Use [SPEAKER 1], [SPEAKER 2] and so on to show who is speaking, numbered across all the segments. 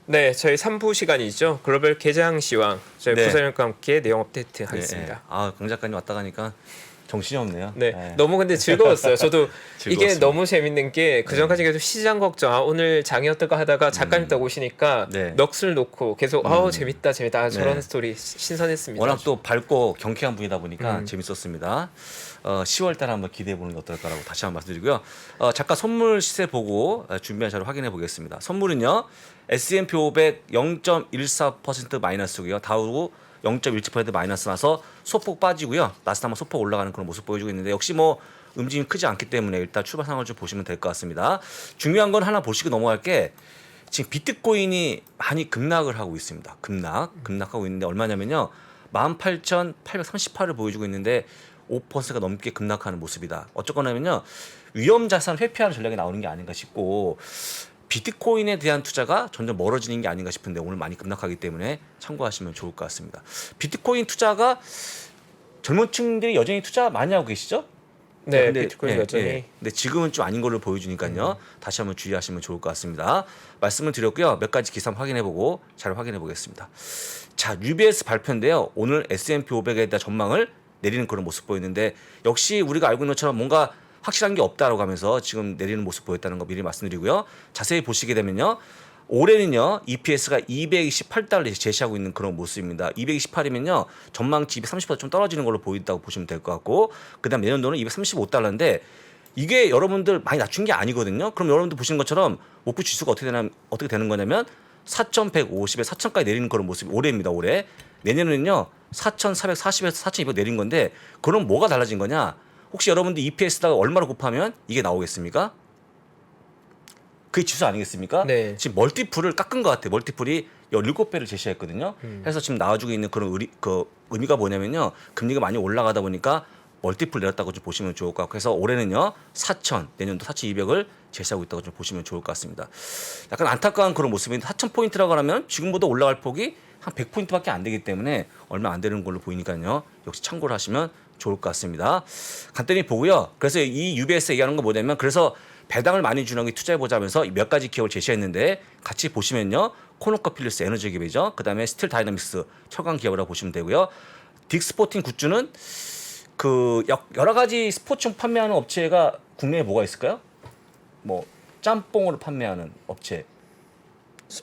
[SPEAKER 1] 네, 저희 3부 시간이죠. 글로벌 개장 시황 저희
[SPEAKER 2] 네.
[SPEAKER 1] 부사장과 함께 내용 업데이트 하겠습니다.
[SPEAKER 2] 네. 아, 강 작가님 왔다 가니까 정신이 없네요.
[SPEAKER 1] 네,
[SPEAKER 2] 네.
[SPEAKER 1] 너무 근데 즐거웠어요. 저도 이게
[SPEAKER 2] 즐거웠습니다.
[SPEAKER 1] 너무 재밌는 게 그전까지 계속 시장 걱정, 오늘 장이 어떨까 하다가 작가님 딱 오시니까
[SPEAKER 2] 네.
[SPEAKER 1] 넋을 놓고 계속 재밌다, 재밌다. 저런
[SPEAKER 2] 네.
[SPEAKER 1] 스토리 신선했습니다.
[SPEAKER 2] 워낙 또 밝고 경쾌한 분이다 보니까 재밌었습니다. 10월 달에 한번 기대해 보는 게 어떨까라고 다시 한번 말씀드리고요. 작가 선물 시세 보고 준비한 자료 확인해 보겠습니다. 선물은요. S&P 500 0.14% 마이너스고요. 다우 0.17% 마이너스 나서 소폭 빠지고요. 나스닥만 소폭 올라가는 그런 모습 보여주고 있는데 역시 뭐 움직임이 크지 않기 때문에 일단 출발 상황을 좀 보시면 될 것 같습니다. 중요한 건 하나 보시고 넘어갈 게 지금 비트코인이 많이 급락을 하고 있습니다. 급락하고 있는데 얼마냐면요. 18,838을 보여주고 있는데 5%가 넘게 급락하는 모습이다. 어쨌거나면요. 위험 자산 회피하는 전략이 나오는 게 아닌가 싶고 비트코인에 대한 투자가 점점 멀어지는 게 아닌가 싶은데 오늘 많이 급락하기 때문에 참고하시면 좋을 것 같습니다. 비트코인 투자가 젊은 층들이 여전히 투자 많이 하고 계시죠?
[SPEAKER 1] 네,
[SPEAKER 2] 근데,
[SPEAKER 1] 비트코인 여전히.
[SPEAKER 2] 근데 지금은 좀 아닌 걸로 보여주니까요. 다시 한번 주의하시면 좋을 것 같습니다. 말씀을 드렸고요. 몇 가지 기사 확인해보고 잘 확인해 보겠습니다. 자, UBS 발표인데요. 오늘 S&P 500에 대한 전망을 내리는 그런 모습 보이는데 역시 우리가 알고 있는 것처럼 뭔가 확실한 게 없다라고 하면서 지금 내리는 모습 보였다는 거 미리 말씀드리고요. 자세히 보시게 되면요. 올해는요. EPS가 228달러를 제시하고 있는 그런 모습입니다. 228이면요. 전망치 230보다 좀 떨어지는 걸로 보인다고 보시면 될 것 같고 그다음 내년도는 235달러인데 이게 여러분들 많이 낮춘 게 아니거든요. 그럼 여러분들 보시는 것처럼 목표 지수가 어떻게 되는 거냐면 4,150에 4,000까지 내리는 그런 모습이 올해입니다. 올해. 내년에는요. 4,440에서 4,200 내린 건데 그럼 뭐가 달라진 거냐? 혹시 여러분들 EPS다가 얼마로 곱하면 이게 나오겠습니까? 그게 지수 아니겠습니까?
[SPEAKER 1] 네.
[SPEAKER 2] 지금 멀티플을 깎은 것 같아요. 멀티플이 17배를 제시했거든요. 그래서 지금 나와주고 있는 그런 의미가 뭐냐면요. 금리가 많이 올라가다 보니까 멀티플 내렸다고 좀 보시면 좋을 것 같고 그래서 올해는요. 4,000, 내년도 4,200을 제시하고 있다고 좀 보시면 좋을 것 같습니다. 약간 안타까운 그런 모습인데 4,000포인트라고 하면 지금보다 올라갈 폭이 한 100포인트밖에 안 되기 때문에 얼마 안 되는 걸로 보이니까요. 역시 참고를 하시면 좋을 것 같습니다. 간단히 보고요. 그래서 이 UBS 얘기하는 건 뭐냐면 그래서 배당을 많이 주는 게 투자해보자면서 몇 가지 기업을 제시했는데 같이 보시면요. 코노커필리스 에너지 기업이죠. 그다음에 스틸 다이나믹스 철강 기업이라고 보시면 되고요. 딕스포팅 굿즈는 그 여러 가지 스포츠용 판매하는 업체가 국내에 뭐가 있을까요? 뭐 짬뽕으로 판매하는 업체,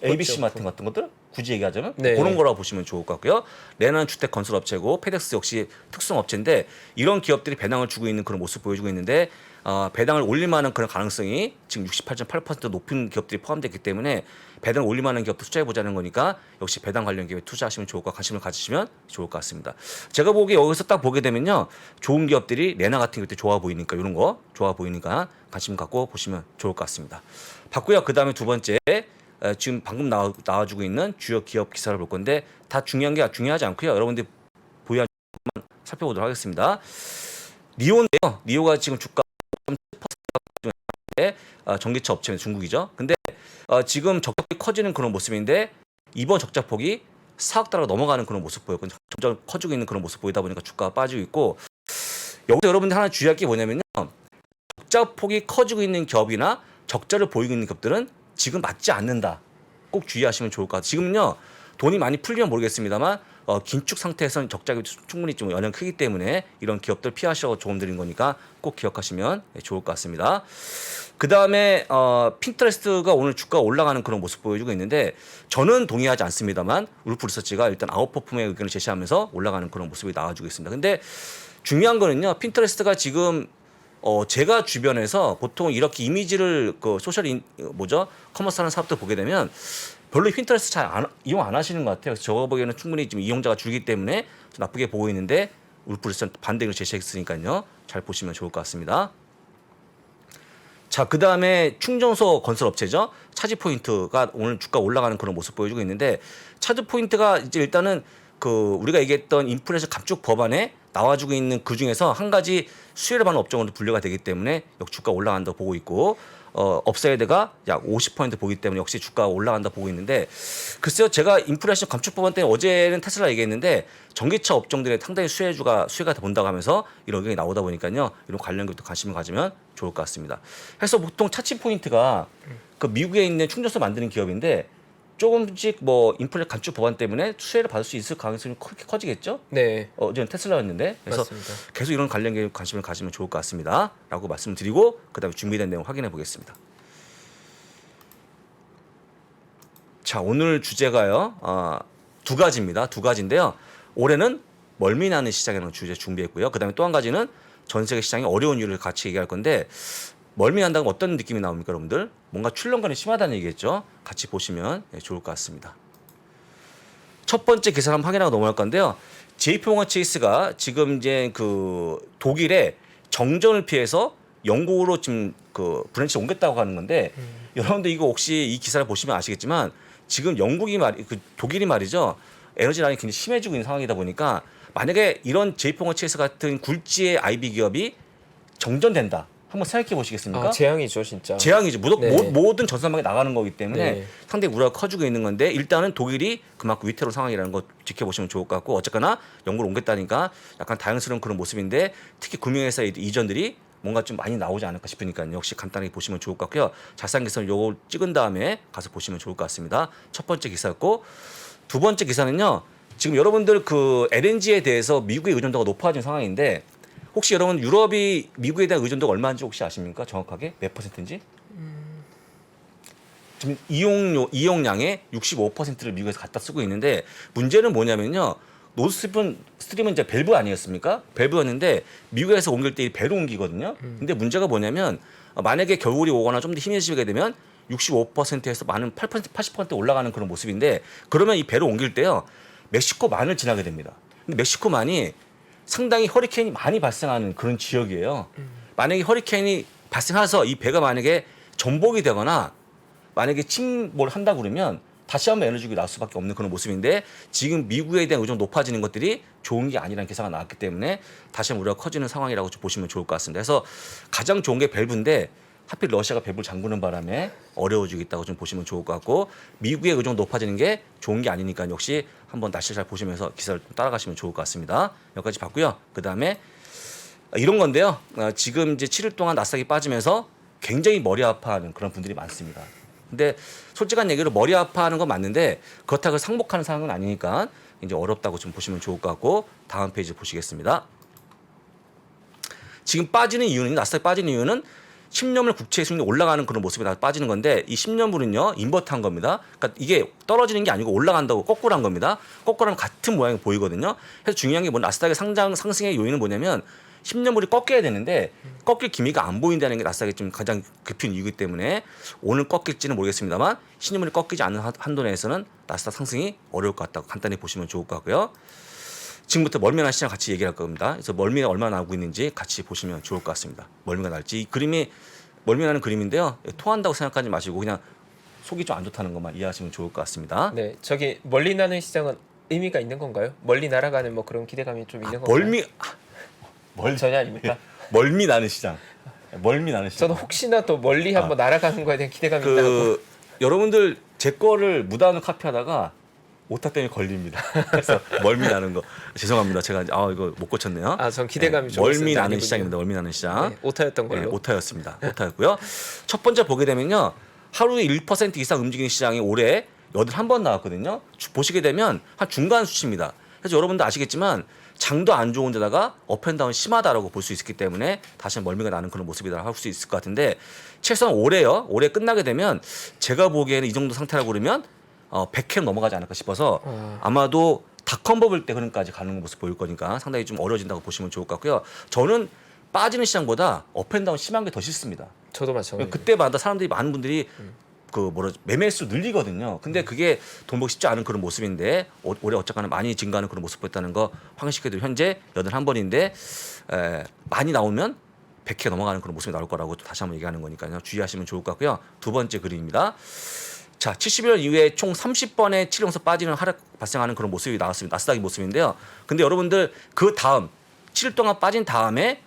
[SPEAKER 2] ABC 마트 같은 것들 굳이 얘기하자면
[SPEAKER 1] 네.
[SPEAKER 2] 그런 거라고 보시면 좋을 것 같고요. 레나는 주택 건설 업체고 페덱스 역시 특성 업체인데 이런 기업들이 배당을 주고 있는 그런 모습 보여주고 있는데 배당을 올릴 만한 그런 가능성이 지금 68.8% 높은 기업들이 포함되기 때문에 배당을 올릴 만한 기업도 투자해 보자는 거니까 역시 배당 관련 기업에 투자하시면 좋을 것 같고 관심을 가지시면 좋을 것 같습니다. 제가 보기에 여기서 딱 보게 되면요. 좋은 기업들이 레나 같은 기업들이 좋아 보이니까 이런 거 좋아 보이니까 관심 갖고 보시면 좋을 것 같습니다. 봤고요. 그다음에 두 번째 지금 방금 나와주고 있는 주요 기업 기사를 볼 건데 다 중요하지 않고요. 여러분들 보유한 것만 살펴보도록 하겠습니다. 니오인데요. 니오가 지금 주가 7%에 전기차 업체는 중국이죠. 근데 지금 적자폭이 커지는 그런 모습인데 이번 적자폭이 4억 달러 넘어가는 그런 모습 보였거든요. 점점 커지고 있는 그런 모습 보이다 보니까 주가가 빠지고 있고 여기서 여러분들 하나 주의할 게 뭐냐면요. 적자폭이 커지고 있는 기업이나 적자를 보이고 있는 기업들은 지금 맞지 않는다. 꼭 주의하시면 좋을 것 같아요. 지금은요. 돈이 많이 풀리면 모르겠습니다만 긴축 상태에서는 적자가 충분히 좀 영향이 크기 때문에 이런 기업들 피하시라고 조언 드린 거니까 꼭 기억하시면 좋을 것 같습니다. 그다음에 핀터레스트가 오늘 주가가 올라가는 그런 모습 보여주고 있는데 저는 동의하지 않습니다만 울프 리서치가 일단 아웃퍼폼의 의견을 제시하면서 올라가는 그런 모습이 나와주고 있습니다. 근데 중요한 거는요. 핀터레스트가 지금 제가 주변에서 보통 이렇게 이미지를 커머스 하는 사업들 보게 되면 별로 핀터레스트 잘 이용 안 하시는 것 같아요. 그래서 저 보기에는 충분히 지금 이용자가 줄기 때문에 좀 나쁘게 보고 있는데 울프 리서치 반대 의견을 제시했으니까요. 잘 보시면 좋을 것 같습니다. 자, 그 다음에 충전소 건설 업체죠. 차지포인트가 오늘 주가 올라가는 그런 모습 보여주고 있는데 차지포인트가 이제 일단은 우리가 얘기했던 인플레이션 감축 법안에 나와주고 있는 그 중에서 한 가지 수혜를 받는 업종으로 분류가 되기 때문에 역시 주가 올라간다고 보고 있고 업사이드가 약 50% 보기 때문에 역시 주가가 올라간다 보고 있는데 글쎄요 제가 인플레이션 감축 법안 때문에 어제는 테슬라 얘기했는데 전기차 업종들의 상당히 수혜가 본다고 하면서 이런 의견이 나오다 보니까요 이런 관련 기업도 관심을 가지면 좋을 것 같습니다. 그래서 보통 차치 포인트가 그 미국에 있는 충전소 만드는 기업인데 조금씩 뭐 인플레 간축 법안 때문에 수혜를 받을 수 있을 가능성이 커지겠죠.
[SPEAKER 1] 네.
[SPEAKER 2] 어제는 테슬라였는데 그래서
[SPEAKER 1] 맞습니다.
[SPEAKER 2] 계속 이런 관련계에 관심을 가지면 좋을 것 같습니다.라고 말씀을 드리고 그다음에 준비된 내용 확인해 보겠습니다. 자, 오늘 주제가요. 두 가지입니다. 두 가지인데요. 올해는 멀미나는 시장이라는 주제 준비했고요. 그다음에 또 한 가지는 전 세계 시장의 어려운 이유를 같이 얘기할 건데 멀미난다면 어떤 느낌이 나옵니까, 여러분들? 뭔가 출렁거림이 심하다는 얘기겠죠. 같이 보시면 좋을 것 같습니다. 첫 번째 기사를 한번 확인하고 넘어갈 건데요. JP모건 체이스가 지금 이제 그 독일에 정전을 피해서 영국으로 지금 그 브랜치를 옮겼다고 하는 건데 여러분들 이거 혹시 이 기사를 보시면 아시겠지만 지금 그 독일이 말이죠. 에너지 라인이 굉장히 심해지고 있는 상황이다 보니까 만약에 이런 JP모건 체이스 같은 굴지의 IB 기업이 정전된다. 한번 생각해 보시겠습니까?
[SPEAKER 1] 재앙이죠, 진짜.
[SPEAKER 2] 재앙이죠.
[SPEAKER 1] 네.
[SPEAKER 2] 모든 전산망이 나가는 거기 때문에
[SPEAKER 1] 네.
[SPEAKER 2] 상당히 우려가 커지고 있는 건데 일단은 독일이 그만큼 위태로운 상황이라는 거 지켜보시면 좋을 것 같고 어쨌거나 영국을 옮겼다니까 약간 다양스러운 그런 모습인데 특히 금융회사 이전들이 뭔가 좀 많이 나오지 않을까 싶으니까 역시 간단하게 보시면 좋을 것 같고요. 자세한 기사는 요거 찍은 다음에 가서 보시면 좋을 것 같습니다. 첫 번째 기사였고 두 번째 기사는요. 지금 여러분들 그 LNG에 대해서 미국의 의존도가 높아진 상황인데 혹시 여러분 유럽이 미국에 대한 의존도가 얼마인지 혹시 아십니까? 정확하게 몇 퍼센트인지? 지금 이용량의 65%를 미국에서 갖다 쓰고 있는데 문제는 뭐냐면요. 노스트림은 이제 밸브 아니었습니까? 밸브였는데 미국에서 옮길 때 이 배로 옮기거든요. 근데 문제가 뭐냐면 만약에 겨울이 오거나 좀 더 힘해지게 되면 65%에서 많은 8% 80% 올라가는 그런 모습인데 그러면 이 배로 옮길 때요. 멕시코만을 지나게 됩니다. 근데 멕시코만이 상당히 허리케인이 많이 발생하는 그런 지역이에요. 만약에 허리케인이 발생해서 이 배가 만약에 전복이 되거나 만약에 침몰 한다 그러면 다시 한번 에너지가 나올 수밖에 없는 그런 모습인데 지금 미국에 대한 의존 높아지는 것들이 좋은 게 아니라는 기사가 나왔기 때문에 다시 한번 우려가 커지는 상황이라고 좀 보시면 좋을 것 같습니다. 그래서 가장 좋은 게 밸브인데 하필 러시아가 밸브를 잠그는 바람에 어려워지겠다고 좀 보시면 좋을 것 같고 미국의 의존 높아지는 게 좋은 게 아니니까 역시 한번 날씨를 잘 보시면서 기사를 좀 따라가시면 좋을 것 같습니다. 여기까지 봤고요. 그다음에 이런 건데요. 지금 이제 7일 동안 나스닥이 빠지면서 굉장히 머리 아파하는 그런 분들이 많습니다. 근데 솔직한 얘기로 머리 아파하는 건 맞는데 그렇다고 상복하는 상황은 아니니까 이제 어렵다고 좀 보시면 좋을 것 같고 다음 페이지 보시겠습니다. 지금 빠지는 이유는 나스닥 빠지는 이유는 10년물 국채 수익률이 올라가는 그런 모습이 다 빠지는 건데 이 10년물은요 인버트한 겁니다. 그러니까 이게 떨어지는 게 아니고 올라간다고 거꾸로 한 겁니다. 거꾸로 하면 같은 모양이 보이거든요. 그래서 중요한 게 뭐 나스닥의 상승의 요인은 뭐냐면 10년물이 꺾여야 되는데 꺾일 기미가 안 보인다는 게 나스닥이 좀 가장 급한 이유이기 때문에 오늘 꺾일지는 모르겠습니다만 10년물이 꺾이지 않는 한도 내에서는 나스닥 상승이 어려울 것 같다고 간단히 보시면 좋을 것 같고요. 지금부터 멀미나는 시장 같이 얘기할 겁니다. 그래서 멀미가 얼마나 나오고 있는지 같이 보시면 좋을 것 같습니다. 멀미가 날지 이 그림이 멀미나는 그림인데요. 토한다고 생각하지 마시고 그냥 속이 좀 안 좋다는 것만 이해하시면 좋을 것 같습니다.
[SPEAKER 1] 네, 저기 멀리 나는 시장은 의미가 있는 건가요? 멀리 날아가는 뭐 그런 기대감이 좀 있는 건가요? 전혀 아닙니까?
[SPEAKER 2] 멀미 나는 시장. 멀미 나는 시장.
[SPEAKER 1] 저는 혹시나 또 멀리 한번 날아가는 거에 대한 기대감이 있다고.
[SPEAKER 2] 여러분들 제 거를 무단으로 카피하다가 오타 때문에 걸립니다. 그래서 멀미 나는 거 죄송합니다. 제가 이거 못 고쳤네요.
[SPEAKER 1] 전 기대감이 좀
[SPEAKER 2] 멀미
[SPEAKER 1] 있었는데
[SPEAKER 2] 나는
[SPEAKER 1] 아니군요.
[SPEAKER 2] 시장입니다. 멀미 나는 시장.
[SPEAKER 1] 네, 오타였던 걸로.
[SPEAKER 2] 네, 오타였습니다. 오타였고요. 첫 번째 보게 되면요. 하루에 1% 이상 움직이는 시장이 올해 81번 나왔거든요. 보시게 되면 한 중간 수치입니다. 그래서 여러분도 아시겠지만 장도 안 좋은 데다가 업앤다운 심하다라고 볼 수 있기 때문에 다시 멀미가 나는 그런 모습이다 할 수 있을 것 같은데 최소한 올해요. 올해 끝나게 되면 제가 보기에는 이 정도 상태라고 그러면 100회 넘어가지 않을까 싶어서 아마도 닷컴 버블 때 그런까지 가는 모습 보일 거니까 상당히 좀 어려워진다고 보시면 좋을 것 같고요. 저는 빠지는 시장보다 업앤다운 심한 게 더 싫습니다.
[SPEAKER 1] 저도 마찬가지.
[SPEAKER 2] 그때마다 사람들이 많은 분들이 매매수 늘리거든요. 근데 그게 돈 벌기 쉽지 않은 그런 모습인데 올해 어쨌거나 많이 증가하는 그런 모습 보였다는 거 확인시켜드리고 현재 81번인데 많이 나오면 100회 넘어가는 그런 모습이 나올 거라고 다시 한번 얘기하는 거니까요. 주의하시면 좋을 것 같고요. 두 번째 그림입니다. 자, 70일 이후에 총 30번의 7연속 빠지는 하락 발생하는 그런 모습이 나왔습니다. 나스닥의 모습인데요. 근데 여러분들 그 다음 7일 동안 빠진 다음에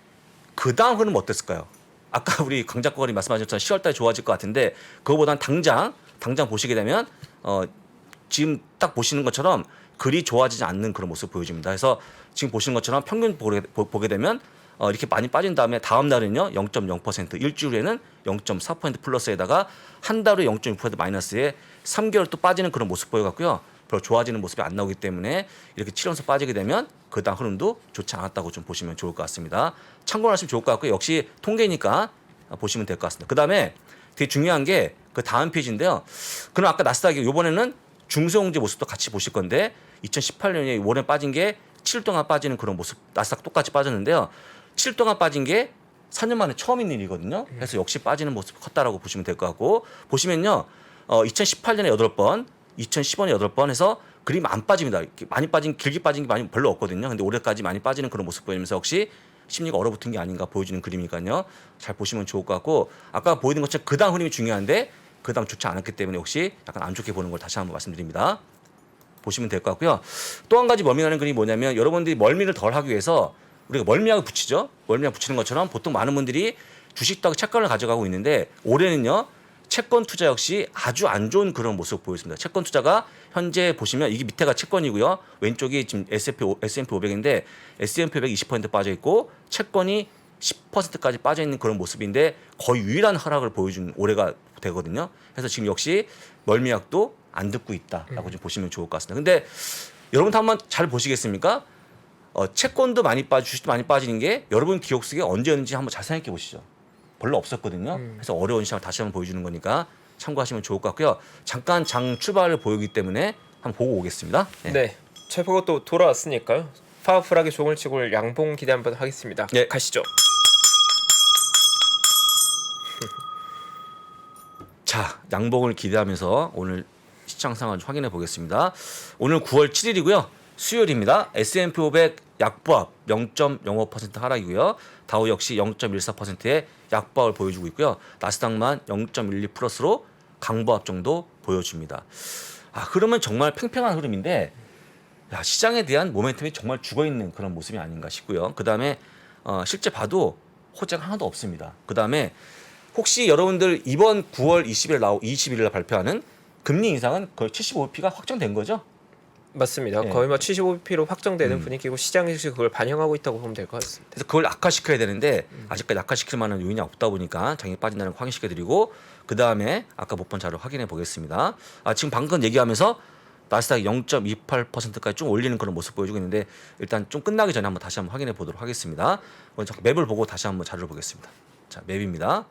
[SPEAKER 2] 그 다음 흐름은 어땠을까요? 아까 우리 강 작가님 말씀하셨던 10월달에 좋아질 것 같은데 그거보단 당장 보시게 되면 지금 딱 보시는 것처럼 그리 좋아지지 않는 그런 모습 보여집니다. 그래서 지금 보시는 것처럼 평균 보게 되면 이렇게 많이 빠진 다음에 다음 날은요 0.0%, 일주일 후에는 0.4% 플러스에다가 한 달 후 0.6% 마이너스에 3개월 또 빠지는 그런 모습 보여갖고요. 별로 좋아지는 모습이 안 나오기 때문에 이렇게 7연속 빠지게 되면 그 다음 흐름도 좋지 않았다고 좀 보시면 좋을 것 같습니다. 참고하시면 좋을 것 같고요. 역시 통계니까 보시면 될 것 같습니다. 그 다음에 되게 중요한 게 그 다음 페이지인데요. 그럼 아까 나스닥이 이번에는 중소형제 모습도 같이 보실 건데 2018년에 월에 빠진 게 7일 동안 빠지는 그런 모습 나스닥 똑같이 빠졌는데요. 7일 동안 빠진 게 4년 만에 처음 있는 일이거든요. 그래서 역시 빠지는 모습이 컸다라고 보시면 될 것 같고 보시면요. 2018년에 8번, 2010년에 8번 해서 그림 안 빠집니다. 이렇게 많이 빠진 길게 빠진 게 많이 별로 없거든요. 근데 올해까지 많이 빠지는 그런 모습 보이면서 역시 심리가 얼어붙은 게 아닌가 보여주는 그림이니까요. 잘 보시면 좋을 것 같고 아까 보이는 것처럼 그 다음 흐름이 중요한데 그 다음 좋지 않았기 때문에 역시 약간 안 좋게 보는 걸 다시 한번 말씀드립니다. 보시면 될 것 같고요. 또 한 가지 멀미하는 그림이 뭐냐면 여러분들이 멀미를 덜 하기 위해서 우리가 멀미약을 붙이죠. 멀미약 붙이는 것처럼 보통 많은 분들이 주식도 하고 채권을 가져가고 있는데 올해는요. 채권 투자 역시 아주 안 좋은 그런 모습 보였습니다. 채권 투자가 현재 보시면 이게 밑에가 채권이고요. 왼쪽이 지금 S&P 500인데 S&P 500 20% 빠져 있고 채권이 10%까지 빠져 있는 그런 모습인데 거의 유일한 하락을 보여준 올해가 되거든요. 그래서 지금 역시 멀미약도 안 듣고 있다라고 좀 보시면 좋을 것 같습니다. 근데 여러분도 한번 잘 보시겠습니까? 채권도 많이 빠지고 주식도 많이 빠지는 게 여러분 기억 속에 언제였는지 한번 잘 생각해 보시죠. 별로 없었거든요. 그래서 어려운 시장을 다시 한번 보여주는 거니까 참고하시면 좋을 것 같고요. 잠깐 장 출발을 보이기 때문에 한번 보고 오겠습니다.
[SPEAKER 1] 네. 최보가 또 돌아왔으니까요. 파워풀하게 종을 치고 올 양봉 기대 한번 하겠습니다.
[SPEAKER 2] 네.
[SPEAKER 1] 가시죠.
[SPEAKER 2] 자, 양봉을 기대하면서 오늘 시장 상황을 확인해 보겠습니다. 오늘 9월 7일이고요. 수요일입니다. S&P 500 약보합 0.05% 하락이고요. 다우 역시 0.14%의 약보합을 보여주고 있고요. 나스닥만 0.12 플러스로 강보합 정도 보여줍니다. 그러면 정말 팽팽한 흐름인데 시장에 대한 모멘텀이 정말 죽어있는 그런 모습이 아닌가 싶고요. 그 다음에 실제 봐도 호재가 하나도 없습니다. 그 다음에 혹시 여러분들 이번 9월 20일날 발표하는 금리 인상은 거의 75bp가 확정된 거죠?
[SPEAKER 1] 맞습니다.
[SPEAKER 2] 네.
[SPEAKER 1] 거의 75bp로 확정되는 분위기고 시장이 그걸 반영하고 있다고 보면 될 것 같습니다.
[SPEAKER 2] 그래서 그걸 악화시켜야 되는데 아직까지 악화시킬 만한 요인이 없다 보니까 장이 빠진다는 걸 확인시켜드리고 그 다음에 아까 못 본 자료 확인해 보겠습니다. 지금 방금 얘기하면서 나스닥이 0.28%까지 좀 올리는 그런 모습 보여주고 있는데 일단 좀 끝나기 전에 한번 다시 한번 확인해 보도록 하겠습니다. 먼저 맵을 보고 다시 한번 자료를 보겠습니다. 자, 맵입니다.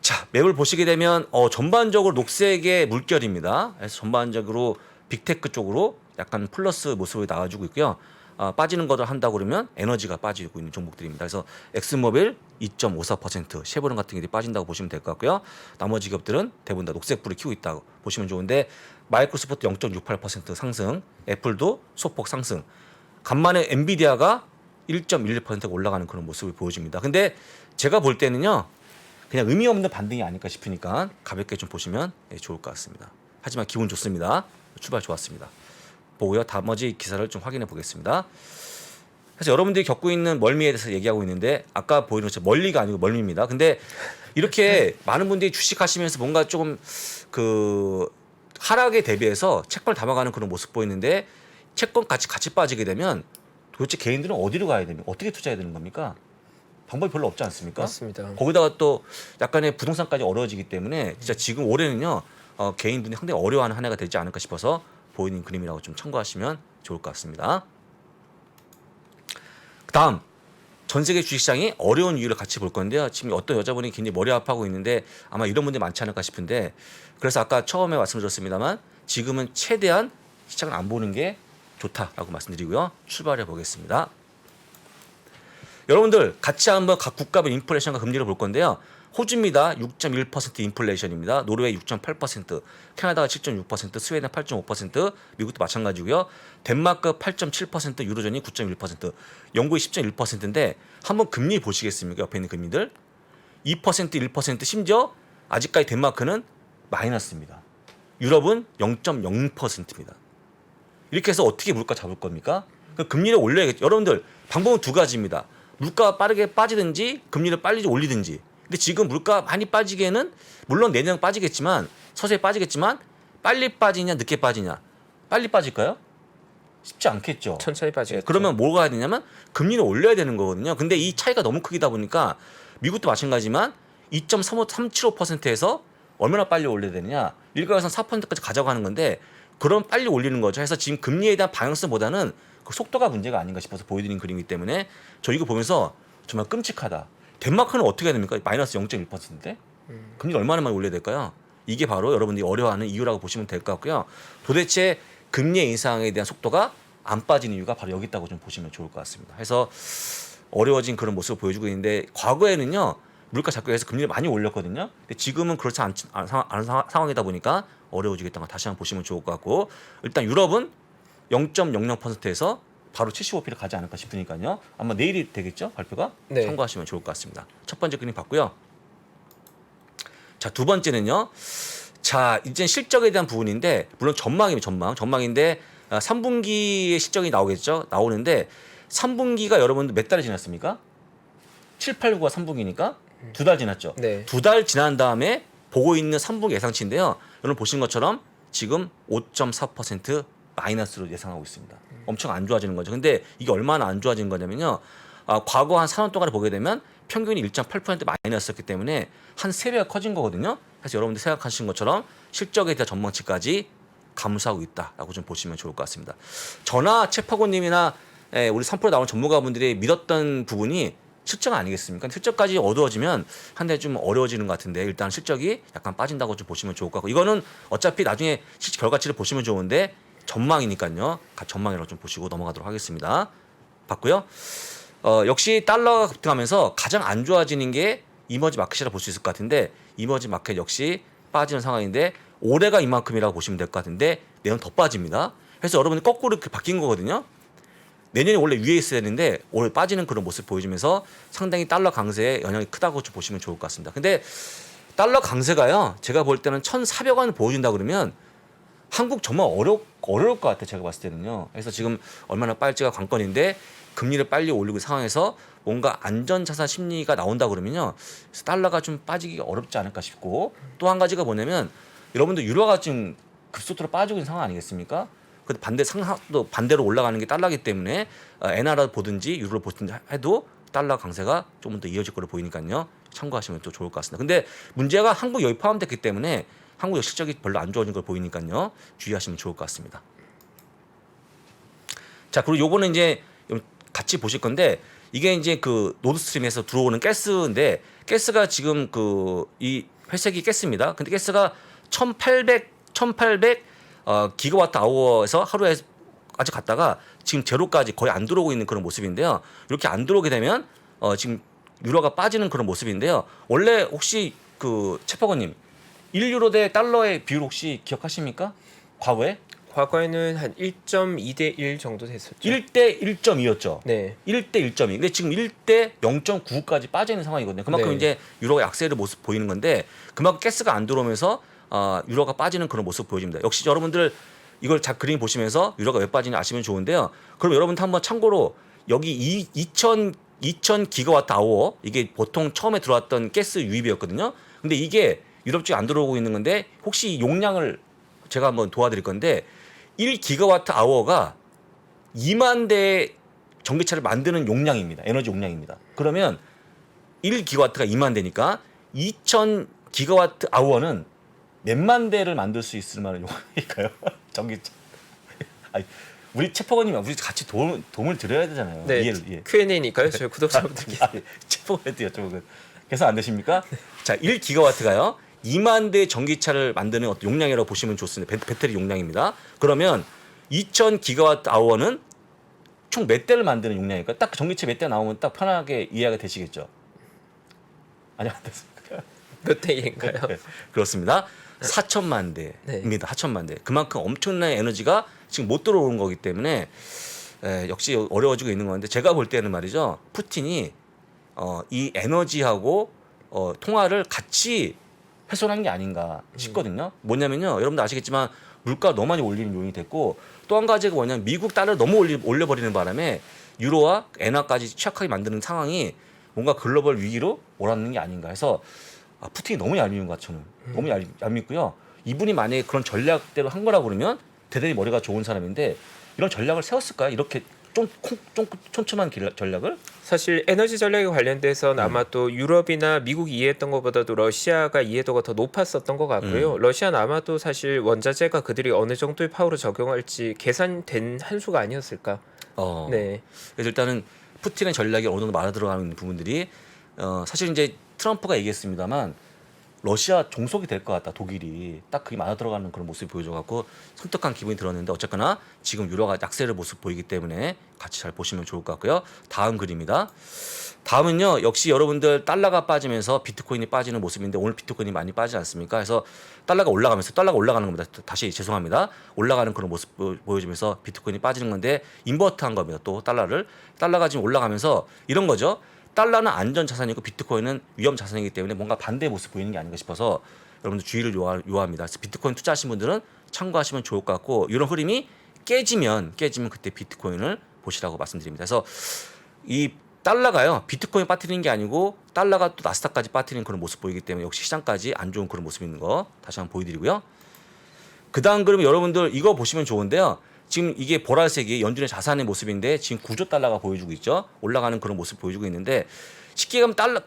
[SPEAKER 2] 자, 맵을 보시게 되면 전반적으로 녹색의 물결입니다. 그래서 전반적으로 빅테크 쪽으로 약간 플러스 모습이 나와주고 있고요. 빠지는 것을 한다고 그러면 에너지가 빠지고 있는 종목들입니다. 그래서 엑슨모빌 2.54%, 쉐보론 같은 게 빠진다고 보시면 될 것 같고요. 나머지 기업들은 대부분 다 녹색 불을 켜고 있다고 보시면 좋은데 마이크로소프트 0.68% 상승, 애플도 소폭 상승, 간만에 엔비디아가 1.11%가 올라가는 그런 모습을 보여줍니다. 근데 제가 볼 때는요. 그냥 의미 없는 반등이 아닐까 싶으니까 가볍게 좀 보시면 좋을 것 같습니다. 하지만 기분 좋습니다. 출발 좋았습니다. 보고요. 나머지 기사를 좀 확인해 보겠습니다. 그래서 여러분들이 겪고 있는 멀미에 대해서 얘기하고 있는데 아까 보이는 것처럼 멀리가 아니고 멀미입니다. 근데 이렇게 많은 분들이 주식하시면서 뭔가 조금 그 하락에 대비해서 채권을 담아가는 그런 모습 보이는데 채권 같이 빠지게 되면 도대체 개인들은 어디로 가야 됩니까? 어떻게 투자해야 되는 겁니까? 방법이 별로 없지 않습니까?
[SPEAKER 1] 맞습니다.
[SPEAKER 2] 거기다가 또 약간의 부동산까지 어려워지기 때문에 진짜 지금 올해는요 개인분이 상당히 어려워하는 한 해가 되지 않을까 싶어서 보이는 그림이라고 좀 참고하시면 좋을 것 같습니다. 다음 전 세계 주식시장이 어려운 이유를 같이 볼 건데요. 지금 어떤 여자분이 굉장히 머리 아파하고 있는데 아마 이런 분들이 많지 않을까 싶은데 그래서 아까 처음에 말씀드렸습니다만 지금은 최대한 시장을 안 보는 게 좋다라고 말씀드리고요. 출발해 보겠습니다. 여러분들 같이 한번 각 국가별 인플레이션과 금리를 볼 건데요. 호주입니다. 6.1% 인플레이션입니다. 노르웨이 6.8%, 캐나다가 7.6%, 스웨덴 8.5%, 미국도 마찬가지고요. 덴마크 8.7%, 유로존이 9.1%, 영국이 10.1%인데 한번 금리 보시겠습니까? 옆에 있는 금리들 2%, 1%, 심지어 아직까지 덴마크는 마이너스입니다. 유럽은 0.0%입니다. 이렇게 해서 어떻게 물가 잡을 겁니까? 금리를 올려야겠죠. 여러분들 방법은 두 가지입니다. 물가가 빠르게 빠지든지 금리를 빨리 올리든지. 근데 지금 물가 많이 빠지기에는 물론 내년 빠지겠지만 서서히 빠지겠지만 빨리 빠지냐 늦게 빠지냐. 빨리 빠질까요? 쉽지 않겠죠.
[SPEAKER 1] 천천히 빠지겠죠.
[SPEAKER 2] 그러면 뭐가 해야 되냐면 금리를 올려야 되는 거거든요. 근데 이 차이가 너무 크다 보니까 미국도 마찬가지지만 2.375%에서 얼마나 빨리 올려야 되느냐. 일각에서 4%까지 가져가는 건데 그럼 빨리 올리는 거죠. 해서 지금 금리에 대한 방향성보다는 그 속도가 문제가 아닌가 싶어서 보여드린 그림이기 때문에 저 이거 보면서 정말 끔찍하다. 덴마크는 어떻게 해야 됩니까? 마이너스 0.1%인데 금리를 얼마나 많이 올려야 될까요? 이게 바로 여러분들이 어려워하는 이유라고 보시면 될 것 같고요. 도대체 금리 인상에 대한 속도가 안 빠진 이유가 바로 여기 있다고 좀 보시면 좋을 것 같습니다. 그래서 어려워진 그런 모습을 보여주고 있는데 과거에는요. 물가 잡기위해서 금리를 많이 올렸거든요. 근데 지금은 그렇지 않은 상황이다 보니까 어려워지겠다는 걸 다시 한번 보시면 좋을 것 같고 일단 유럽은 0.00%에서 바로 75p를 가지 않을까 싶으니까요. 아마 내일이 되겠죠? 발표가?
[SPEAKER 1] 네.
[SPEAKER 2] 참고하시면 좋을 것 같습니다. 첫 번째 그림 봤고요. 자, 두 번째는요. 자, 이제 실적에 대한 부분인데 물론 전망인데 3분기의 실적이 나오겠죠. 나오는데 3분기가 여러분들 몇 달이 지났습니까? 7, 8, 9가 3분기니까 2달 지났죠.
[SPEAKER 1] 네.
[SPEAKER 2] 2달 지난 다음에 보고 있는 3분기 예상치인데요. 여러분 보시는 것처럼 지금 5.4% 마이너스로 예상하고 있습니다. 엄청 안 좋아지는 거죠. 근데 이게 얼마나 안 좋아지는 거냐면요. 과거 한 4년 동안을 보게 되면 평균이 1.8% 마이너스였기 때문에 한 3배가 커진 거거든요. 그래서 여러분들 생각하신 것처럼 실적에 대한 전망치까지 감소하고 있다라고 좀 보시면 좋을 것 같습니다. 저나 최파고님이나 우리 3프로 나온 전문가분들이 믿었던 부분이 실적 아니겠습니까? 실적까지 어두워지면 한 달 좀 어려워지는 것 같은데 일단 실적이 약간 빠진다고 좀 보시면 좋을 것 같고 이거는 어차피 나중에 실질 결과치를 보시면 좋은데 전망이니까요. 전망이라고 좀 보시고 넘어가도록 하겠습니다. 봤고요. 역시 달러가 급등하면서 가장 안 좋아지는 게 이머지 마켓이라고 볼 수 있을 것 같은데 이머지 마켓 역시 빠지는 상황인데 올해가 이만큼이라고 보시면 될 것 같은데 내년 더 빠집니다. 그래서 여러분이 거꾸로 이렇게 바뀐 거거든요. 내년에 원래 위에 있어야 되는데 올해 빠지는 그런 모습 보여주면서 상당히 달러 강세에 영향이 크다고 좀 보시면 좋을 것 같습니다. 근데 달러 강세가요. 제가 볼 때는 1,400원 보여준다 그러면 한국 정말 어려울 것 같아요. 제가 봤을 때는요. 그래서 지금 얼마나 빠질지가 관건인데 금리를 빨리 올리고 상황에서 뭔가 안전자산 심리가 나온다 그러면요. 달러가 좀 빠지기 어렵지 않을까 싶고 또 한 가지가 뭐냐면 여러분들 유로가 지금 급속도로 빠지고 있는 상황 아니겠습니까? 그 상황도 반대로 올라가는 게 달러기 때문에 엔화를 보든지 유로를 보든지 해도 달러 강세가 조금 더 이어질 거로 보이니까요. 참고하시면 또 좋을 것 같습니다. 근데 문제가 한국 여기 포함됐기 때문에 한국의 실적이 별로 안 좋아진 걸 보이니까요. 주의하시면 좋을 것 같습니다. 자, 그리고 요거는 이제 같이 보실 건데 이게 이제 그 노드스트림에서 들어오는 가스인데 가스가 지금 이 회색이 가스입니다. 근데 가스가 1800 기가와트 아워에서 하루에 아직 갔다가 지금 제로까지 거의 안 들어오고 있는 그런 모습인데요. 이렇게 안 들어오게 되면 지금 유로가 빠지는 그런 모습인데요. 원래 혹시 최파고님 1유로 대 달러의 비율 혹시 기억하십니까? 과거에는
[SPEAKER 1] 한 1.2대 1 정도 됐었죠.
[SPEAKER 2] 1대 1.2였죠.
[SPEAKER 1] 네.
[SPEAKER 2] 1대 1.2. 근데 지금 1대 0.9까지 빠져 있는 상황이거든요. 그만큼
[SPEAKER 1] 네.
[SPEAKER 2] 이제 유로가 약세를 모습 보이는 건데 그만큼 가스가 안 들어오면서 유로가 빠지는 그런 모습 보여집니다. 역시 여러분들 이걸 그림 보시면서 유로가 왜 빠지는지 아시면 좋은데요. 그럼 여러분들 한번 참고로 여기 2000 기가와트 아워 이게 보통 처음에 들어왔던 가스 유입이었거든요. 근데 이게 유럽 쪽에 안 들어오고 있는 건데 혹시 용량을 제가 한번 도와드릴 건데 1 기가와트 아워가 2만 대의 전기차를 만드는 용량입니다. 에너지 용량입니다. 그러면 1 기가와트가 2만 대니까 2000 기가와트 아워는 몇만 대를 만들 수 있을 만한 용량일까요? 전기차. 아니, 우리 최퍼건님 우리 같이 도움을 드려야 되잖아요.
[SPEAKER 1] 네.
[SPEAKER 2] 이해를.
[SPEAKER 1] Q&A니까요. 저희 구독자분들께.
[SPEAKER 2] 최퍼건한테 여쭤보고 계산 안 되십니까? 자, 1 기가와트가요. 2만 대 전기차를 만드는 어떤 용량이라고 보시면 좋습니다. 배터리 용량입니다. 그러면 2000 기가와트 아워는 총 몇 대를 만드는 용량일까요? 딱 전기차 몇 대 나오면 딱 편하게 이해가 되시겠죠? 아니 안 됐습니까?
[SPEAKER 1] 몇 대인가요?
[SPEAKER 2] 네, 그렇습니다. 4천만 대입니다. 4천만 대. 그만큼 엄청난 에너지가 지금 못 들어오는 거기 때문에 역시 어려워지고 있는 건데 제가 볼 때는 말이죠. 푸틴이 이 에너지하고 통화를 같이 훼손한 게 아닌가 싶거든요. 뭐냐면요. 여러분들 아시겠지만 물가 너무 많이 올리는 요인이 됐고 또 한 가지가 뭐냐면 미국 달러를 너무 올려버리는 바람에 유로와 엔화까지 취약하게 만드는 상황이 뭔가 글로벌 위기로 몰아넣는 게 아닌가 해서 푸틴이 너무 얄미운 것 같아요. 저는. 너무 얄밉고요. 이분이 만약에 그런 전략대로 한 거라고 그러면 대단히 머리가 좋은 사람인데 이런 전략을 세웠을까요? 이렇게 좀 촘촘한 전략을?
[SPEAKER 1] 사실 에너지 전략에 관련돼서는 아마 또 유럽이나 미국이 이해했던 것보다도 러시아가 이해도가 더 높았었던 것 같고요. 러시아는 아마도 사실 원자재가 그들이 어느 정도의 파워로 적용할지 계산된 한 수가 아니었을까. 네.
[SPEAKER 2] 그래서 일단은 푸틴의 전략이 어느 정도 말아 들어가는 부분들이 사실 이제 트럼프가 얘기했습니다만 러시아 종속이 될 것 같다. 독일이 딱 그게 맞아 들어가는 그런 모습이 보여줘갖고 섬뜩한 기분이 들었는데 어쨌거나 지금 유로가 약세를 모습 보이기 때문에 같이 잘 보시면 좋을 것 같고요. 다음 그림입니다. 다음은요. 역시 여러분들 달러가 빠지면서 비트코인이 빠지는 모습인데 오늘 비트코인이 많이 빠지지 않습니까? 그래서 달러가 올라가는 겁니다. 다시 죄송합니다. 올라가는 그런 모습 보여주면서 비트코인이 빠지는 건데 인버트한 겁니다. 또 달러가 지금 올라가면서 이런 거죠. 달러는 안전 자산이고 비트코인은 위험 자산이기 때문에 뭔가 반대의 모습 보이는 게 아닌가 싶어서 여러분들 주의를 요합니다. 그래서 비트코인 투자하신 분들은 참고하시면 좋을 것 같고 이런 흐름이 깨지면 그때 비트코인을 보시라고 말씀드립니다. 그래서 이 달러가요 비트코인 빠뜨리는 게 아니고 달러가 또 나스닥까지 빠뜨리는 그런 모습 보이기 때문에 역시 시장까지 안 좋은 그런 모습 있는 거 다시 한번 보여드리고요. 그 다음 그러면 여러분들 이거 보시면 좋은데요. 지금 이게 보라색이 연준의 자산의 모습인데 지금 9조 달러가 보여주고 있죠. 올라가는 그런 모습 보여주고 있는데 쉽게 가면 달러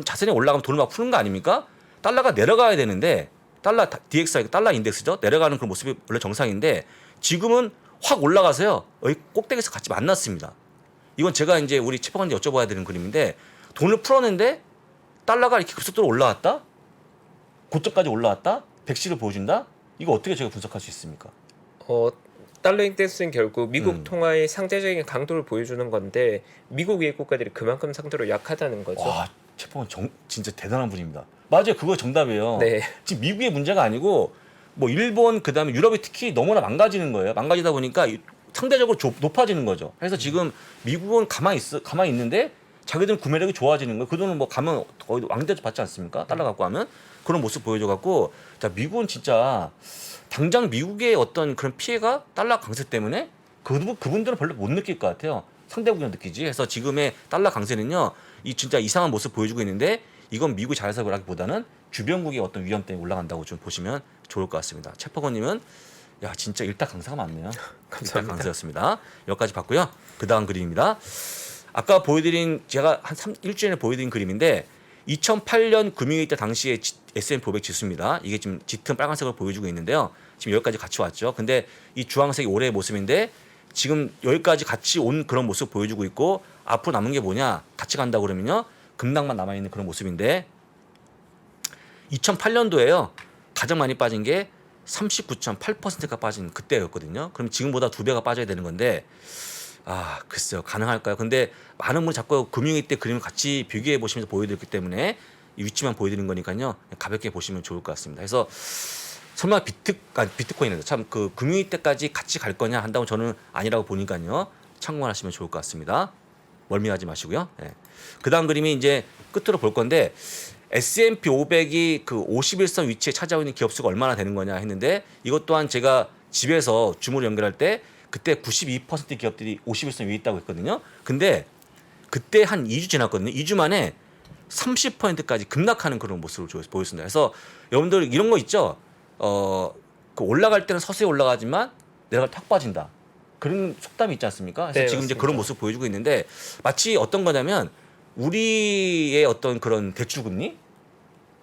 [SPEAKER 2] 자산이 올라가면 돈을 막 푸는 거 아닙니까? 달러가 내려가야 되는데 달러 DXI 달러 인덱스죠. 내려가는 그런 모습이 원래 정상인데 지금은 확 올라가서요. 여기 꼭대기에서 같이 만났습니다. 이건 제가 이제 우리 채권한테 여쭤봐야 되는 그림인데 돈을 풀었는데 달러가 이렇게 급속도로 올라왔다? 고점까지 올라왔다? 백시를 보여준다? 이거 어떻게 제가 분석할 수 있습니까?
[SPEAKER 1] 달러 인덱스는 결국 미국 통화의 상대적인 강도를 보여주는 건데 미국 외 국가들이 그만큼 상대로 약하다는 거죠.
[SPEAKER 2] 와, 채권은 진짜 대단한 분입니다. 맞아요, 그거 정답이에요.
[SPEAKER 1] 네.
[SPEAKER 2] 지금 미국의 문제가 아니고 뭐 일본 그다음에 유럽이 특히 너무나 망가지는 거예요. 망가지다 보니까 상대적으로 높아지는 거죠. 그래서 지금 미국은 가만히 있는데 자기들은 구매력이 좋아지는 거예요. 그 돈은 뭐 가면 거의 왕대도 받지 않습니까? 달러 갖고 하면 그런 모습 보여줘갖고 자 미국은 진짜 당장 미국의 어떤 그런 피해가 달러 강세 때문에 그분들은 별로 못 느낄 것 같아요. 상대국이 느끼지. 그래서 지금의 달러 강세는요, 이 진짜 이상한 모습 보여주고 있는데 이건 미국이 잘해서 그라기보다는 주변국의 어떤 위험 때문에 올라간다고 좀 보시면 좋을 것 같습니다. 채퍼건님은 야 진짜 일타 강사가 많네요.
[SPEAKER 1] 감사합니다.
[SPEAKER 2] 일타 강사였습니다. 여기까지 봤고요. 그 다음 그림입니다. 아까 보여드린 제가 한 일주일 전에 보여드린 그림인데 2008년 금융위기 때 당시의 S&P 500 지수입니다. 이게 지금 짙은 빨간색을 보여주고 있는데요. 지금 여기까지 같이 왔죠. 근데 이 주황색이 올해의 모습인데 지금 여기까지 같이 온 그런 모습 보여주고 있고 앞으로 남은 게 뭐냐? 같이 간다 그러면요. 급락만 남아있는 그런 모습인데 2008년도에요. 가장 많이 빠진 게 39.8%가 빠진 그때였거든요. 그럼 지금보다 2배가 빠져야 되는 건데 글쎄요. 가능할까요? 근데 많은 분이 자꾸 금융위 때 그림을 같이 비교해 보시면서 보여드렸기 때문에 이 위치만 보여드리는 거니까요. 가볍게 보시면 좋을 것 같습니다. 그래서 설마 비트코인은 참 그 금융위 때까지 같이 갈 거냐 한다고 저는 아니라고 보니까요. 참고하시면 좋을 것 같습니다. 멀미하지 마시고요. 네. 그 다음 그림이 이제 끝으로 볼 건데 S&P 500이 그 51선 위치에 찾아오 있는 기업 수가 얼마나 되는 거냐 했는데 이것 또한 제가 집에서 줌으로 연결할 때 그때 92% 기업들이 51선 위에 있다고 했거든요. 근데 그때 한 2주 지났거든요. 2주 만에 30%까지 급락하는 그런 모습을 보였습니다. 그래서 여러분들 이런 거 있죠. 그 올라갈 때는 서서히 올라가지만 내려갈 때 확 빠진다. 그런 속담이 있지 않습니까? 그래서
[SPEAKER 1] 네,
[SPEAKER 2] 지금
[SPEAKER 1] 맞습니다.
[SPEAKER 2] 이제 그런 모습 보여주고 있는데 마치 어떤 거냐면 우리의 어떤 그런 대출금리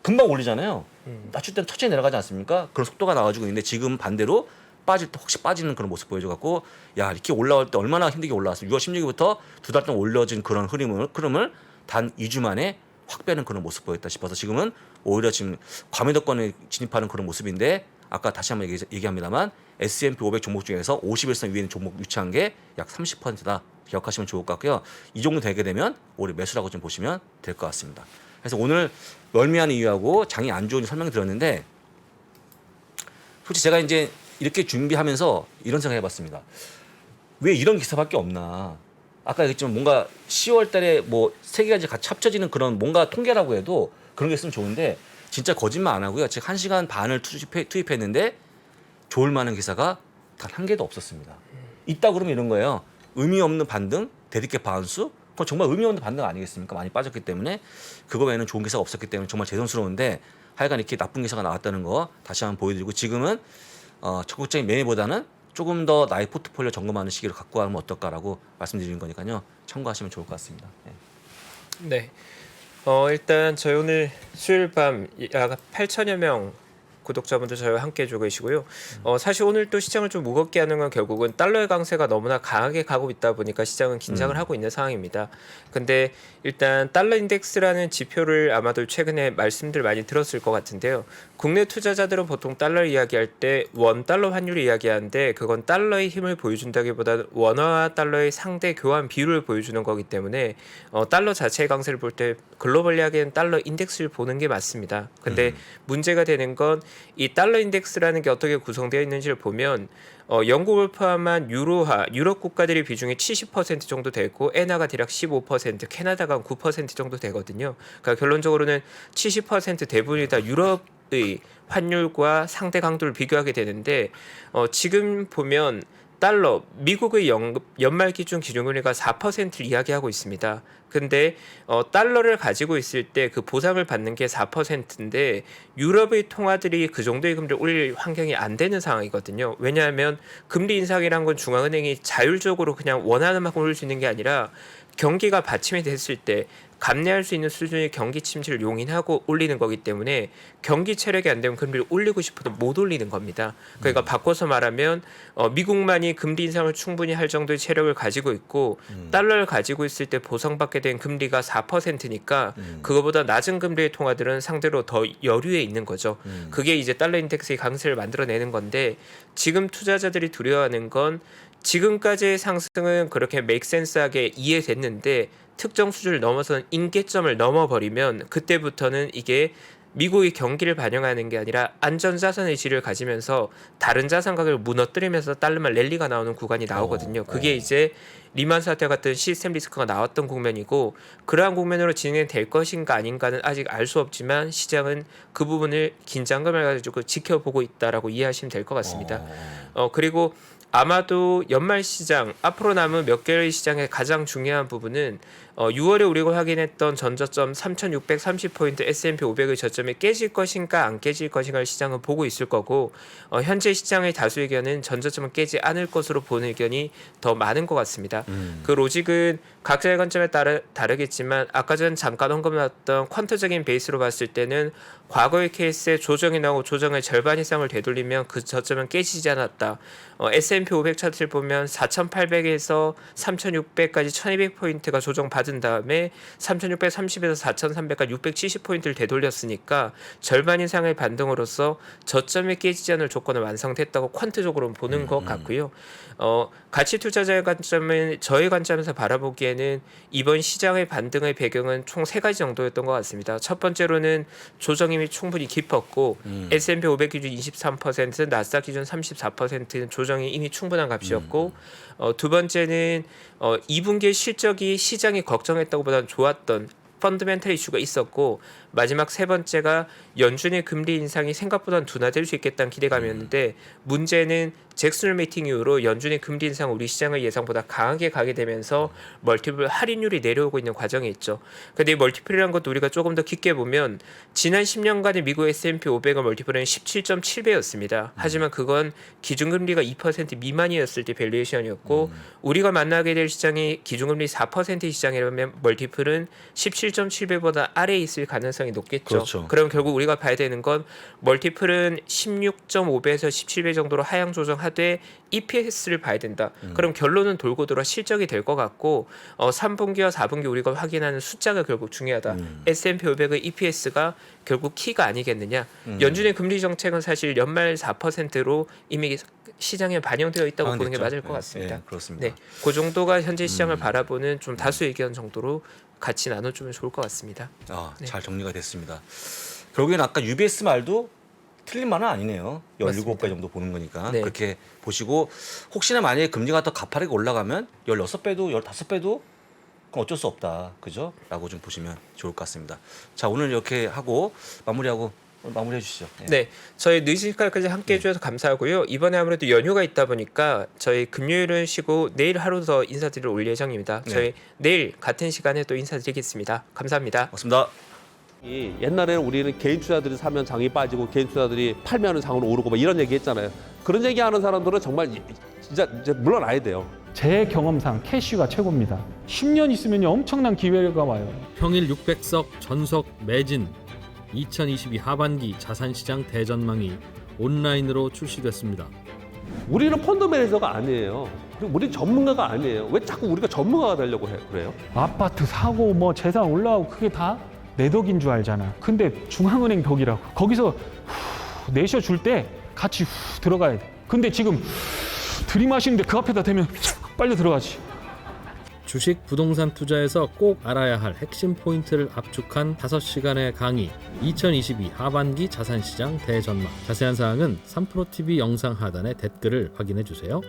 [SPEAKER 2] 금방 올리잖아요. 낮출 때는 천천히 내려가지 않습니까? 그런 속도가 나와주고 있는데 지금 반대로 빠질 때 혹시 빠지는 그런 모습 보여줘갖고 야 이렇게 올라올 때 얼마나 힘들게 올라왔어. 6월 16일부터 2달 동안 올려진 그런 흐름을 단 2주 만에 확 빼는 그런 모습 보였다 싶어서 지금은 오히려 지금 과매도권에 진입하는 그런 모습인데 아까 다시 한번 얘기합니다만 S&P 500 종목 중에서 51선 위에 있는 종목 위치한 게 약 30%다. 기억하시면 좋을 것 같고요. 이 정도 되게 되면 올해 매수라고 좀 보시면 될 것 같습니다. 그래서 오늘 멀미하는 이유하고 장이 안 좋은 설명드렸는데 솔직히 제가 이제 이렇게 준비하면서 이런 생각 해봤습니다. 왜 이런 기사밖에 없나. 아까 얘기했지만 뭔가 10월 달에 뭐 3개까지 같이 합쳐지는 그런 뭔가 통계라고 해도 그런 게 있으면 좋은데 진짜 거짓말 안 하고요. 제가 1시간 반을 투입했는데 좋을 만한 기사가 단 한 개도 없었습니다. 있다 그러면 이런 거예요. 의미 없는 반등, 대디께 반수. 그건 정말 의미 없는 반등 아니겠습니까? 많이 빠졌기 때문에 그거 외에는 좋은 기사가 없었기 때문에 정말 죄송스러운데 하여간 이렇게 나쁜 기사가 나왔다는 거 다시 한번 보여드리고 지금은 적극적인 매매보다는 조금 더 나의 포트폴리오 점검하는 시기를 갖고 가면 어떨까라고 말씀드리는 거니까요. 참고하시면 좋을 것 같습니다. 네.
[SPEAKER 1] 네. 일단 저희 오늘 수요일 밤 약 8천여 명 구독자분들 저희와 함께 해주고 계시고요. 사실 오늘 또 시장을 좀 무겁게 하는 건 결국은 달러의 강세가 너무나 강하게 가고 있다 보니까 시장은 긴장을 하고 있는 상황입니다. 근데 일단 달러 인덱스라는 지표를 아마도 최근에 말씀들 많이 들었을 것 같은데요. 국내 투자자들은 보통 달러 이야기할 때 원 달러 환율을 이야기하는데 그건 달러의 힘을 보여준다기보다는 원화와 달러의 상대 교환 비율을 보여주는 거기 때문에 달러 자체의 강세를 볼 때 글로벌리 하기엔 달러 인덱스를 보는 게 맞습니다. 근데 문제가 되는 건 이 달러 인덱스라는 게 어떻게 구성되어 있는지를 보면 영국을 포함한 유럽 국가들의 비중이 70% 정도 되고 엔화가 대략 15%, 캐나다가 9% 정도 되거든요. 그러니까 결론적으로는 70% 대부분이 다 유럽의 환율과 상대 강도를 비교하게 되는데 지금 보면 달러, 미국의 연말 기준 기준금리가 4%를 이야기하고 있습니다. 근데 달러를 가지고 있을 때 그 보상을 받는 게 4%인데 유럽의 통화들이 그 정도의 금리를 올릴 환경이 안 되는 상황이거든요. 왜냐하면 금리 인상이란 건 중앙은행이 자율적으로 그냥 원하는 만큼 올릴 수 있는 게 아니라 경기가 받침이 됐을 때 감내할 수 있는 수준의 경기 침체를 용인하고 올리는 거기 때문에 경기 체력이 안 되면 금리를 올리고 싶어도 못 올리는 겁니다. 그러니까 바꿔서 말하면 미국만이 금리 인상을 충분히 할 정도의 체력을 가지고 있고 달러를 가지고 있을 때 보상받게 된 금리가 4%니까 그거보다 낮은 금리의 통화들은 상대로 더 여유에 있는 거죠. 그게 이제 달러 인덱스의 강세를 만들어내는 건데 지금 투자자들이 두려워하는 건 지금까지의 상승은 그렇게 메이크센스하게 이해됐는데 특정 수준을 넘어서는 임계점을 넘어버리면 그때부터는 이게 미국의 경기를 반영하는 게 아니라 안전자산의 질을 가지면서 다른 자산 가격을 무너뜨리면서 달러만 랠리가 나오는 구간이 나오거든요. 그게 이제 리만 사태 같은 시스템 리스크가 나왔던 국면이고 그러한 국면으로 진행될 것인가 아닌가는 아직 알 수 없지만 시장은 그 부분을 긴장감을 가지고 지켜보고 있다라고 이해하시면 될 것 같습니다. 그리고 아마도 연말 시장 앞으로 남은 몇 개월의 시장의 가장 중요한 부분은 6월에 우리가 확인했던 전저점 3,630포인트 S&P 500의 저점이 깨질 것인가 안 깨질 것인가를 시장은 보고 있을 거고 현재 시장의 다수 의견은 전저점은 깨지 않을 것으로 보는 의견이 더 많은 것 같습니다. 그 로직은 각자의 관점에 따라 다르겠지만 아까 전 잠깐 언급했던 퀀트적인 베이스로 봤을 때는 과거의 케이스에 조정이 나오고 조정의 절반 이상을 되돌리면 그 저점은 깨지지 않았다. S&P 500 차트를 보면 4,800에서 3,600까지 1,200포인트가 조정받은 다음에 3,630에서 4,300까지 670포인트를 되돌렸으니까 절반 이상의 반등으로서 저점이 깨지지 않을 조건은 완성됐다고 퀀트적으로 보는 것 같고요. 가치 투자자의 관점은 저의 관점에서 바라보기에는 이번 시장의 반등의 배경은 총 3가지 정도였던 것 같습니다. 첫 번째로는 조정이 충분히 깊었고 S&P 500 기준 23%, 나스닥 기준 34%는 조정이 이미 충분한 값이었고 두 번째는 2분기의 실적이 시장이 걱정했다고 보다는 좋았던 펀더멘털 이슈가 있었고 마지막 세 번째가 연준의 금리 인상이 생각보다는 둔화될 수 있겠다는 기대감이었는데 문제는 잭슨 미팅 이후로 연준의 금리 인상 우리 시장의 예상보다 강하게 가게 되면서 멀티플 할인율이 내려오고 있는 과정이 있죠. 근데 이 멀티플이라는 것도 우리가 조금 더 깊게 보면 지난 10년간의 미국 S&P 500의 멀티플은 17.7배였습니다. 하지만 그건 기준금리가 2% 미만이었을 때 밸류에이션이었고 우리가 만나게 될 시장이 기준금리 4%의 시장이라면 멀티플은 17.7배보다 아래에 있을 가능성이 높겠죠.
[SPEAKER 2] 그렇죠.
[SPEAKER 1] 그럼 결국 우리가 봐야 되는 건 멀티플은 16.5배에서 17배 정도로 하향 조정하되 EPS를 봐야 된다. 그럼 결론은 돌고 돌아 실적이 될 것 같고 3분기와 4분기 우리가 확인하는 숫자가 결국 중요하다. S&P 500의 EPS가 결국 키가 아니겠느냐. 연준의 금리 정책은 사실 연말 4%로 이미 시장에 반영되어 있다고 보는 게 맞을 것 같습니다.
[SPEAKER 2] 네, 그렇습니다.
[SPEAKER 1] 네, 그 정도가 현재 시장을 바라보는 좀 다수 의견 정도로 같이 나눠주면 좋을 것 같습니다.
[SPEAKER 2] 네. 잘 정리가 됐습니다. 결국엔 아까 UBS 말도 틀린 말은 아니네요. 17배 정도 보는 거니까
[SPEAKER 1] 네.
[SPEAKER 2] 그렇게 보시고 혹시나 만약에 금리가 더 가파르게 올라가면 16배도 15배도 그건 어쩔 수 없다. 그죠? 라고 좀 보시면 좋을 것 같습니다. 자, 오늘 이렇게 하고 마무리해 주시죠.
[SPEAKER 1] 네, 저희 늦은 시간까지 함께 해주셔서 감사하고요. 이번에 아무래도 연휴가 있다 보니까 저희 금요일은 쉬고 내일 하루 더 인사드리러 올 예정입니다. 저희 내일 같은 시간에 또 인사드리겠습니다. 감사합니다.
[SPEAKER 2] 고맙습니다.
[SPEAKER 3] 옛날에는 우리는 개인 투자들이 사면 장이 빠지고 개인 투자들이 팔면 장으로 오르고 막 이런 얘기 했잖아요. 그런 얘기하는 사람들은 정말 진짜 물러나야 돼요.
[SPEAKER 4] 제 경험상 캐시가 최고입니다. 10년 있으면 엄청난 기회가 와요.
[SPEAKER 5] 평일 600석 전석 매진 2022 하반기 자산시장 대전망이 온라인으로 출시됐습니다.
[SPEAKER 3] 우리는 펀드 매니저가 아니에요. 그리고 우리는 전문가가 아니에요. 왜 자꾸 우리가 전문가가 되려고 그래요?
[SPEAKER 4] 아파트 사고 뭐 재산 올라오고 그게 다 내 덕인 줄 알잖아. 근데 중앙은행 덕이라고. 거기서 내셔 줄 때 같이 들어가야 돼. 근데 지금 들이마시는데 그 앞에다 대면 빨리 들어가지.
[SPEAKER 5] 주식 부동산 투자에서 꼭 알아야 할 핵심 포인트를 압축한 5시간의 강의 2022 하반기 자산시장 대전망. 자세한 사항은 3프로TV 영상 하단의 댓글을 확인해 주세요.